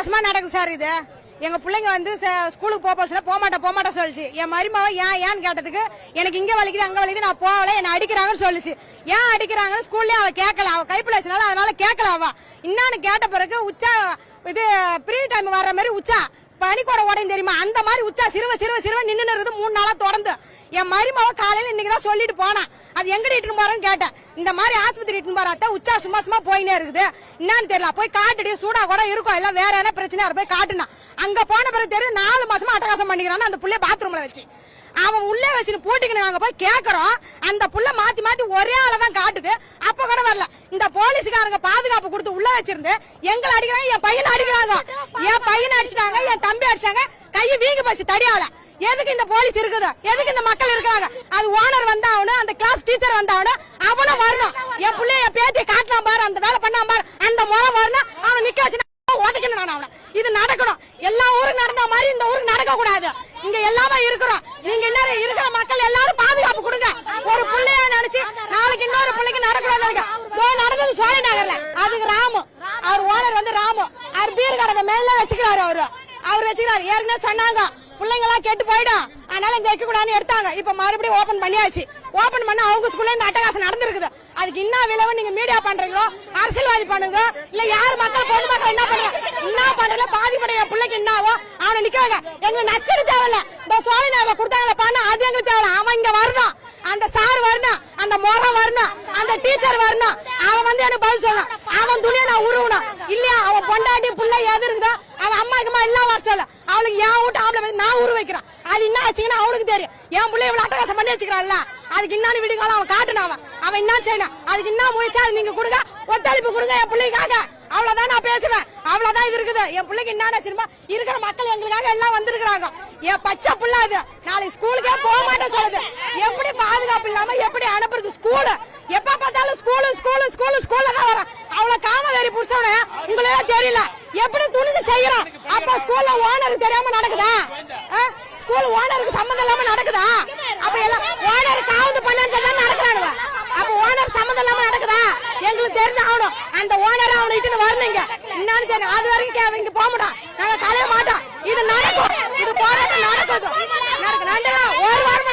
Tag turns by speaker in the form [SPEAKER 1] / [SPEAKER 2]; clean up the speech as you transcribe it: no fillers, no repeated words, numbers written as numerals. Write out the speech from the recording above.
[SPEAKER 1] மாசமா நடக்குது சார் இது. எங்க பிள்ளைங்க வந்து ஸ்கூலுக்கு போக மாட்டேன் சொல்லிச்சு. என் மருமவ ஏன்னு கேட்டதுக்கு எனக்கு இங்க வலிக்குது அங்க வலிக்குது நான் போகல என்ன அடிக்கிறாங்கன்னு சொல்லிச்சு. ஏன் அடிக்கிறாங்கன்னு ஸ்கூல்லயே அவ கேட்கல. அவ கைப்பிள்ள வச்சனால அதனால கேட்கல. அவ இன்னொன்னு கேட்ட பிறகு உச்சா இது ப்ரீ டைம் வர்ற மாதிரி உச்சா பனிக்கூட உடையும் தெரியுமா அந்த மாதிரி உச்சா சிறுவ நின்று இருக்குது 3 நாளா தொடர்ந்து. என் மருமவ காலையில இன்னைக்குதான் சொல்லிட்டு போனா. அது எங்கடி இட்டுன்னு போறேன்னு கேட்டேன். இந்த மாதிரி ஆஸ்பத்திரி இட்டுன்னு போறாத்த உச்சா சும்மா போயினே இருக்குது. என்னன்னு தெரியல. போய் காட்டுடி சூடா கூட இருக்கும் எல்லாம் வேற என்ன பிரச்சனை போய் காட்டுனா. அங்க போன பிறகு தெரியுது 4 மாசமா அட்டகாசம் பண்ணிக்கிறான்னு அந்த புள்ளைய பாத்ரூம்ல வச்சு அவன் உள்ளே வச்சுன்னு போட்டுக்கின்னு நாங்க போய் கேக்குறோம். அந்த புள்ள மாத்தி ஒரே ஆளதான் காட்டுது. அப்ப கூட வரல. இந்த போலீஸ்காரங்க பாதுகாப்பு கொடுத்து உள்ள வச்சிருந்து எங்களை அடிக்கிறாங்க. என் பையனை அடிக்கிறாங்க. என் பையனை அடிச்சிட்டாங்க. என் தம்பி அடிச்சாங்க. கையை வீங்கி போச்சு தடியால. எதுக்கு இந்த போலீஸ் இருக்குது? எதுக்கு இந்த மக்கள் இருக்காங்க? அது ஓனர் வந்தாவணும், அந்த கிளாஸ் டீச்சர் வந்தாவணும், அவனும் வரணும். என் பிள்ளைய பேத்தி காட்டலாம் பாரு, அந்த வேலை பண்ணாம பாரு, அந்த முறை வரணும். அவன் நிக்க வச்சு உதைக்கணும். நான் அவனை இது நடக்கணும். எல்லா ஊருக்கு நடந்த மாதிரி இந்த ஊருக்கு நடக்க கூடாது. இங்க எல்லாமே இருக்கிறோம். நீங்க என்ன இருக்கிற மக்கள் எல்லாரும் பாதுகாப்பு கொடுங்க. ஒரு பிள்ளைய நினைச்சு நாளைக்கு இன்னொரு பிள்ளைக்கு நடக்கூடாது. நடந்தது சோலை நகர்ல. அதுக்கு ராமு அவர் ஓனர் வந்து ராமு அவர் பீர் கடை மேல வச்சுக்கிறாரு. அவர் வச்சுக்கிறாரு. ஏற்கனவே சொன்னாங்க பிள்ளைங்க எல்லாம் கெட்டு போயிடும் அதனால இங்க வைக்க கூடாதுன்னு எடுத்தாங்க. இப்ப மறுபடியும் ஓபன் பண்ணியாச்சு. ஓபன் பண்ண அவங்க ஸ்கூல்ல இந்த அட்டகாசம் நடந்திருக்குது. அதுக்கு என்ன விளைவு நீங்க மீடியா பண்றீங்களோ அரசியல்வாதி பண்ணுங்க. இல்ல யாரு மக்கள் பொதுமக்கள் என்ன பண்றீங்க பாதிப்படைய பிள்ளைக்கு என்ன ஆகும்? அவனை நிக்கவங்க. எங்களுக்கு நஷ்டம் தேவையில்ல. இந்த சோழ நேரில் கொடுத்தாங்களா பண்ண அது எங்களுக்கு தேவை. அவன் இங்க வரணும். அந்த சார் வரணும். அந்த முறை வரணும். அந்த டீச்சர் வரணும். அவன் வந்து எனக்கு பதில் சொல்லணும். அவன் துணியை நான் உருவணும். இல்லையா அவன் பொண்டாட்டி பிள்ளை எது இருக்குதோ அவன் அம்மாக்குமா எல்லாம் வர சொல்ல. அவளுக்கு என் வீட்டு ஆம்பளை நான் உருவ வைக்கிறான். அது என்ன ஆச்சுங்கன்னா அவனுக்கு தெரியும். என் பிள்ளை இவ்வளவு அட்டகாசம் பண்ணி வச்சுக்கிறான்ல அதுக்கு இன்னொரு வீடு காலம் அவன் காட்டுனான். அவன் என்ன செய்யணும்? அதுக்கு என்ன முயற்சி அது நீங்க கொடுங்க. ஒத்துழைப்பு கொடுங்க என் பிள்ளைக்காக. அவ்வளவுதான் நான் பேசுவேன். அவ்வளவுதான் இது இருக்குது. என் பிள்ளைக்கு என்ன சினிமா இருக்கிற மக்கள் எங்களுக்காக எல்லாம் வந்திருக்கிறாங்க. என் பச்சை புள்ள அது நாளைக்கு ஸ்கூலுக்கே போக மாட்டேன் சொல்லுது. எப்படி பாதுகாப்பு இல்லாம எப்படி அனுப்புறது? ஸ்கூலு எப்ப பார்த்தாலும் ஸ்கூல்ல தான் வரும். அவ்வளவு காமவேரி புருஷன உங்களுக்கு தெரியல. எப்படி துணிந்து செய்யறோம்? அப்ப ஸ்கூல்ல ஓனருக்கு தெரியாம நடக்குதா? ஸ்கூல் ஓனருக்கு சம்பந்தம் இல்லாம நடக்குதா? அப்ப எல்லாம் ஓனர் காவந்து பண்ணு நடக்கிறாங்க. அப்ப ஓனர் சம்பந்தம் இல்லாம நடக்குதா? எங்களுக்கு தெரிஞ்சு ஆகணும். அந்த ஓனர் அவனை இட்டுன்னு வரணுங்க. என்னன்னு தெரியும். அது வரைக்கும் இங்க போக மாட்டோம். நாங்க கலைய மாட்டோம். இது நடக்கும். இது போராட்டம் நடக்குது. ஒரு வாரம்